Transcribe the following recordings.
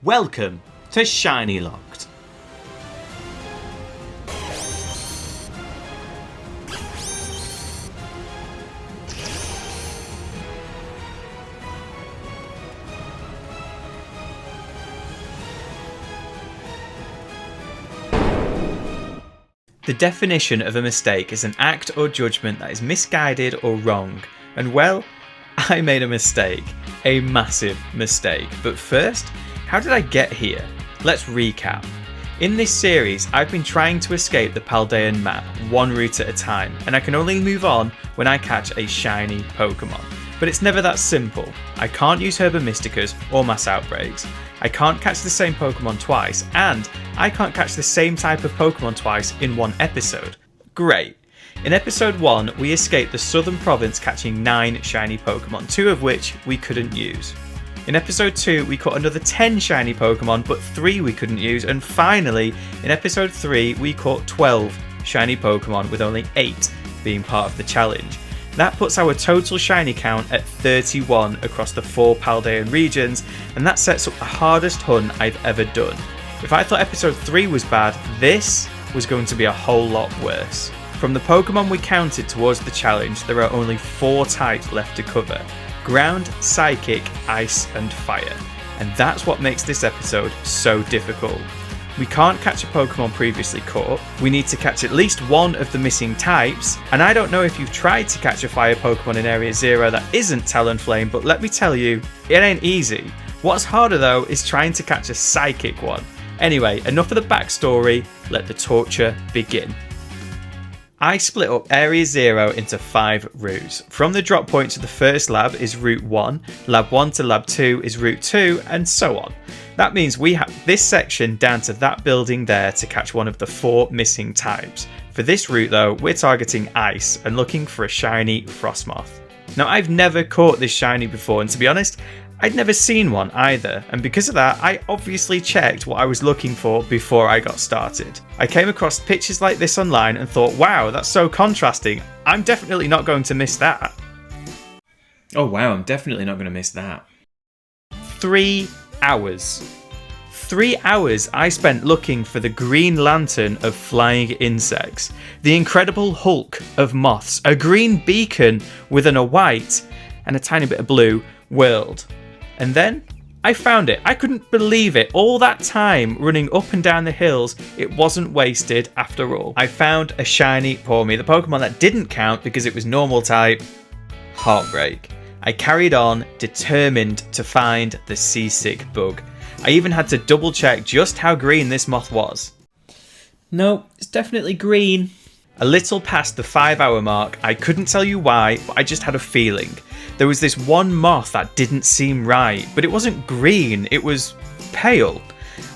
Welcome to Shiny Locked. The definition of a mistake is an act or judgment that is misguided or wrong. And well, I made a mistake. A massive mistake. But first, how did I get here? Let's recap. In this series, I've been trying to escape the Paldean Map one route at a time, and I can only move on when I catch a shiny Pokemon. But it's never that simple. I can't use Herba Mysticas or Mass Outbreaks. I can't catch the same Pokemon twice, and I can't catch the same type of Pokemon twice in one episode. Great. In episode 1, we escaped the southern province catching 9 shiny Pokemon, 2 of which we couldn't use. In episode 2, we caught another 10 shiny Pokemon, but 3 we couldn't use, and finally, in episode 3, we caught 12 shiny Pokemon, with only 8 being part of the challenge. That puts our total shiny count at 31 across the 4 Paldean regions, and that sets up the hardest hunt I've ever done. If I thought episode 3 was bad, this was going to be a whole lot worse. From the Pokemon we counted towards the challenge, there are only 4 types left to cover: Ground, Psychic, Ice and Fire. And that's what makes this episode so difficult. We can't catch a Pokemon previously caught, we need to catch at least one of the missing types, and I don't know if you've tried to catch a fire Pokemon in Area 0 that isn't Talonflame, but let me tell you, it ain't easy. What's harder though is trying to catch a Psychic one. Anyway, enough of the backstory, let the torture begin. I split up Area 0 into 5 routes. From the drop point to the first lab is Route 1, Lab 1 to Lab 2 is Route 2, and so on. That means we have this section down to that building there to catch one of the 4 missing types. For this route though, we're targeting Ice and looking for a shiny Frostmoth. Now I've never caught this shiny before, and to be honest, I'd never seen one either, and because of that, I obviously checked what I was looking for before I got started. I came across pictures like this online and thought, wow, that's so contrasting, I'm definitely not going to miss that. Oh wow, I'm definitely not going to miss that. 3 hours. 3 hours I spent looking for the Green Lantern of flying insects, the Incredible Hulk of moths, a green beacon within a white, and a tiny bit of blue world. And then I found it. I couldn't believe it. All that time running up and down the hills, it wasn't wasted after all. I found a shiny Pawmi, the Pokemon that didn't count because it was normal type. Heartbreak. I carried on, determined to find the seasick bug. I even had to double check just how green this moth was. No, it's definitely green. A little past the 5-hour mark, I couldn't tell you why, but I just had a feeling. There was this one moth that didn't seem right, but it wasn't green, it was pale.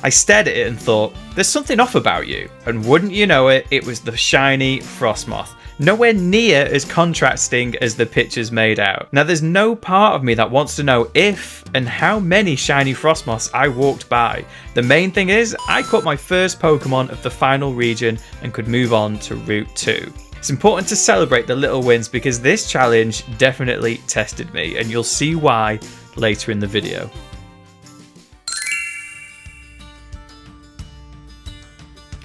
I stared at it and thought, there's something off about you. And wouldn't you know it, it was the shiny Frostmoth. Nowhere near as contrasting as the pictures made out. Now there's no part of me that wants to know if and how many shiny Frostmoths I walked by. The main thing is, I caught my first Pokemon of the final region and could move on to Route 2. It's important to celebrate the little wins because this challenge definitely tested me, and you'll see why later in the video.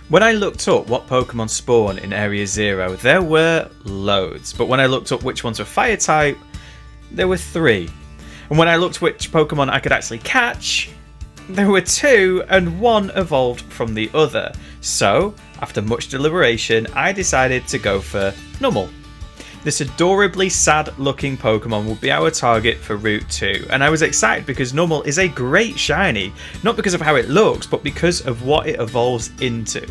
When I looked up what Pokemon spawn in Area 0, there were loads, but when I looked up which ones were fire type, there were 3. And when I looked which Pokemon I could actually catch, there were 2, and 1 evolved from the other. So, after much deliberation, I decided to go for Numel. This adorably sad looking Pokemon will be our target for Route 2, and I was excited because Numel is a great shiny, not because of how it looks, but because of what it evolves into.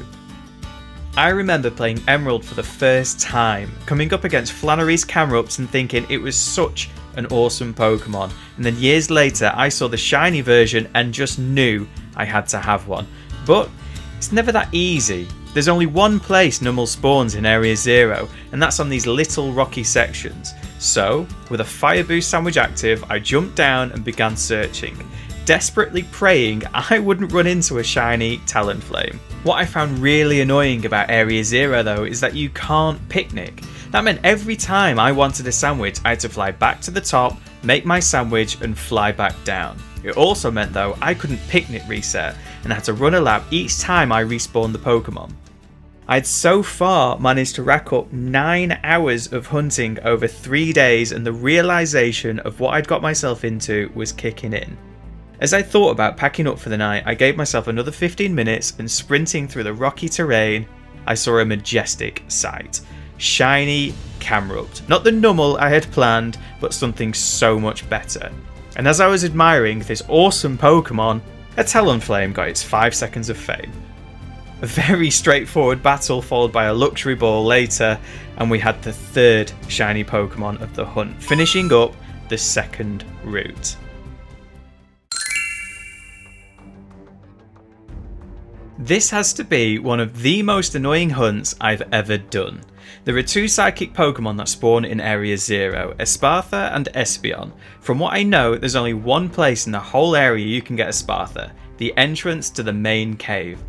I remember playing Emerald for the first time, coming up against Flannery's Camerups and thinking it was such an awesome Pokemon, and then years later I saw the shiny version and just knew I had to have one. But it's never that easy. There's only one place Numel spawns in Area 0, and that's on these little rocky sections. So, with a Fire Boost sandwich active, I jumped down and began searching, desperately praying I wouldn't run into a shiny Talonflame. What I found really annoying about Area 0 though is that you can't picnic. That meant every time I wanted a sandwich, I had to fly back to the top, make my sandwich and fly back down. It also meant though I couldn't picnic reset and had to run a lap each time I respawned the Pokemon. I'd so far managed to rack up 9 hours of hunting over 3 days, and the realisation of what I'd got myself into was kicking in. As I thought about packing up for the night, I gave myself another 15 minutes, and sprinting through the rocky terrain, I saw a majestic sight. Shiny Camerupt. Not the Numel I had planned, but something so much better. And as I was admiring this awesome Pokemon, a Talonflame got its 5 seconds of fame. A very straightforward battle followed by a luxury ball later, and we had the third shiny Pokemon of the hunt, finishing up the second route. This has to be one of the most annoying hunts I've ever done. There are 2 psychic Pokemon that spawn in Area 0, Espartha and Espeon. From what I know, there's only one place in the whole area you can get Espartha, the entrance to the main cave.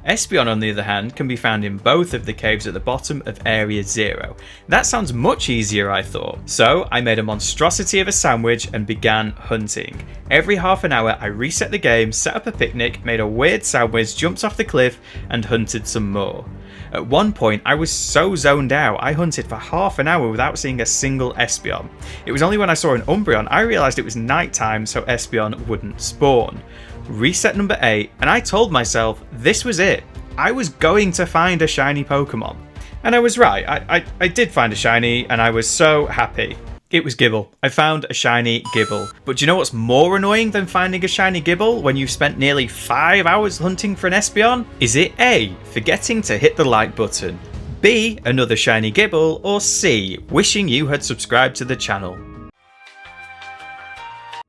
Espeon, on the other hand, can be found in both of the caves at the bottom of Area 0. That sounds much easier, I thought. So I made a monstrosity of a sandwich and began hunting. Every half an hour I reset the game, set up a picnic, made a weird sandwich, jumped off the cliff and hunted some more. At one point I was so zoned out I hunted for half an hour without seeing a single Espeon. It was only when I saw an Umbreon I realised it was night time, so Espeon wouldn't spawn. Reset number 8, and I told myself this was it. I was going to find a shiny Pokemon. And I was right, I did find a shiny, and I was so happy. It was Gible. I found a shiny Gible. But do you know what's more annoying than finding a shiny Gible when you've spent nearly 5 hours hunting for an Espeon? Is it A, forgetting to hit the like button, B, another shiny Gible, or C, wishing you had subscribed to the channel?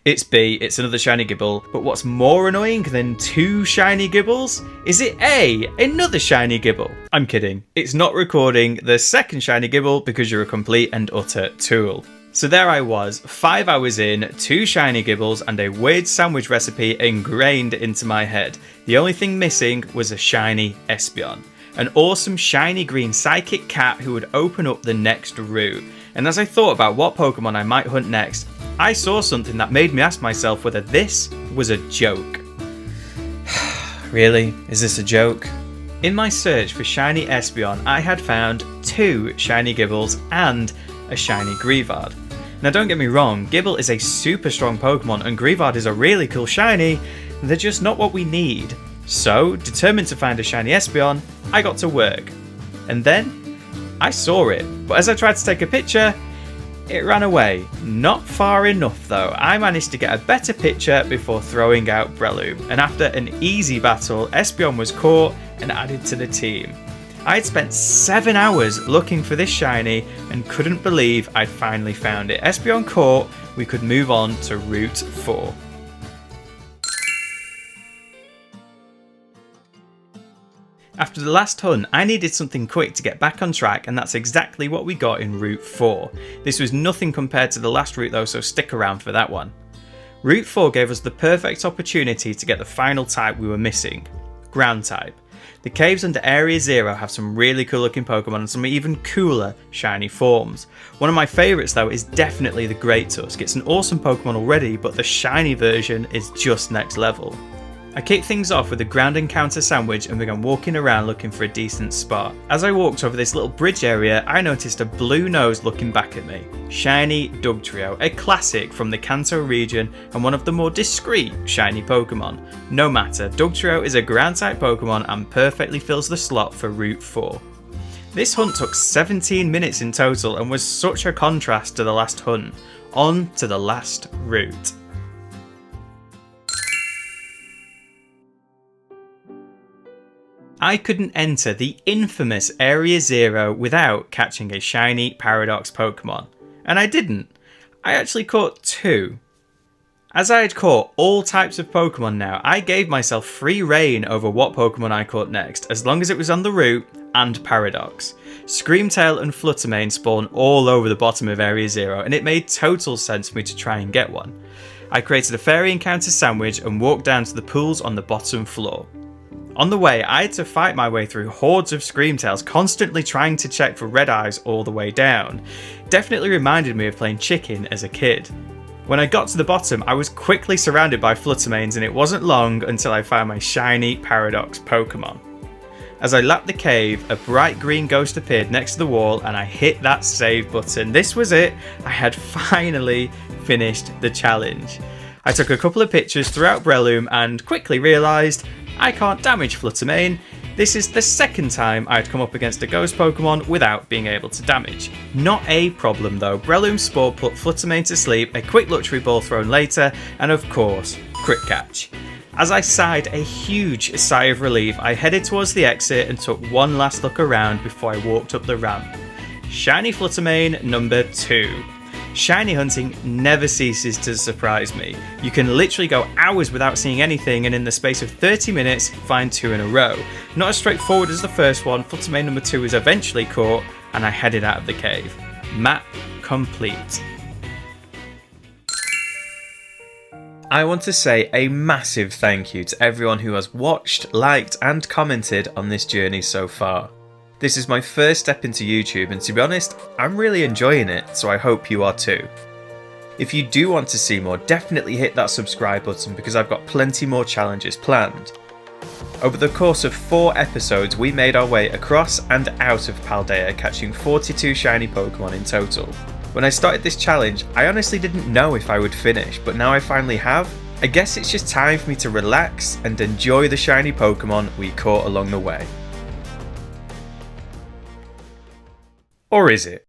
It's B, it's another shiny Gible, but what's more annoying than 2 shiny Gibbles? Is it A, another shiny Gible? I'm kidding, it's not recording the second shiny Gible because you're a complete and utter tool. So there I was, 5 hours in, 2 shiny Gibbles and a weird sandwich recipe ingrained into my head. The only thing missing was a shiny Espeon. An awesome shiny green psychic cat who would open up the next route. And as I thought about what Pokemon I might hunt next, I saw something that made me ask myself whether this was a joke. Really? Is this a joke? In my search for shiny Espeon, I had found 2 shiny Gibbles and a shiny Greavard. Now don't get me wrong, Gible is a super strong Pokemon and Greavard is a really cool shiny, they're just not what we need. So, determined to find a shiny Espeon, I got to work. And then, I saw it, but as I tried to take a picture, it ran away. Not far enough though. I managed to get a better picture before throwing out Breloom, and after an easy battle, Espeon was caught and added to the team. I had spent 7 hours looking for this shiny and couldn't believe I'd finally found it. Espeon caught, we could move on to Route 4. After the last hunt, I needed something quick to get back on track, and that's exactly what we got in Route 4. This was nothing compared to the last route though, so stick around for that one. Route 4 gave us the perfect opportunity to get the final type we were missing, Ground type. The caves under Area 0 have some really cool looking Pokemon and some even cooler shiny forms. One of my favourites though is definitely the Great Tusk. It's an awesome Pokemon already, but the shiny version is just next level. I kicked things off with a ground encounter sandwich and began walking around looking for a decent spot. As I walked over this little bridge area, I noticed a blue nose looking back at me. Shiny Dugtrio, a classic from the Kanto region and one of the more discreet shiny Pokemon. No matter, Dugtrio is a ground type Pokemon and perfectly fills the slot for Route 4. This hunt took 17 minutes in total and was such a contrast to the last hunt. On to the last route. I couldn't enter the infamous Area 0 without catching a shiny Paradox Pokemon. And I didn't. I actually caught 2. As I had caught all types of Pokemon now, I gave myself free reign over what Pokemon I caught next, as long as it was on the route and Paradox. Screamtail and Fluttermane spawn all over the bottom of Area 0, and it made total sense for me to try and get one. I created a fairy encounter sandwich and walked down to the pools on the bottom floor. On the way, I had to fight my way through hordes of Screamtails, constantly trying to check for red eyes all the way down. Definitely reminded me of playing chicken as a kid. When I got to the bottom, I was quickly surrounded by Fluttermanes, and it wasn't long until I found my shiny Paradox Pokemon. As I lapped the cave, a bright green ghost appeared next to the wall and I hit that save button. This was it. I had finally finished the challenge. I took a couple of pictures throughout Breloom and quickly realised I can't damage Fluttermane. This is the second time I'd come up against a ghost Pokemon without being able to damage. Not a problem though. Breloom's Spore put Fluttermane to sleep, a quick Luxury Ball thrown later, and of course, Crit Catch. As I sighed a huge sigh of relief, I headed towards the exit and took one last look around before I walked up the ramp. Shiny Fluttermane number 2. Shiny hunting never ceases to surprise me. You can literally go hours without seeing anything and in the space of 30 minutes find 2 in a row. Not as straightforward as the first one, Fluttermane number 2 was eventually caught and I headed out of the cave. Map complete. I want to say a massive thank you to everyone who has watched, liked and commented on this journey so far. This is my first step into YouTube and to be honest, I'm really enjoying it, so I hope you are too. If you do want to see more, definitely hit that subscribe button because I've got plenty more challenges planned. Over the course of 4 episodes, we made our way across and out of Paldea, catching 42 shiny Pokemon in total. When I started this challenge, I honestly didn't know if I would finish, but now I finally have. I guess it's just time for me to relax and enjoy the shiny Pokemon we caught along the way. Or is it?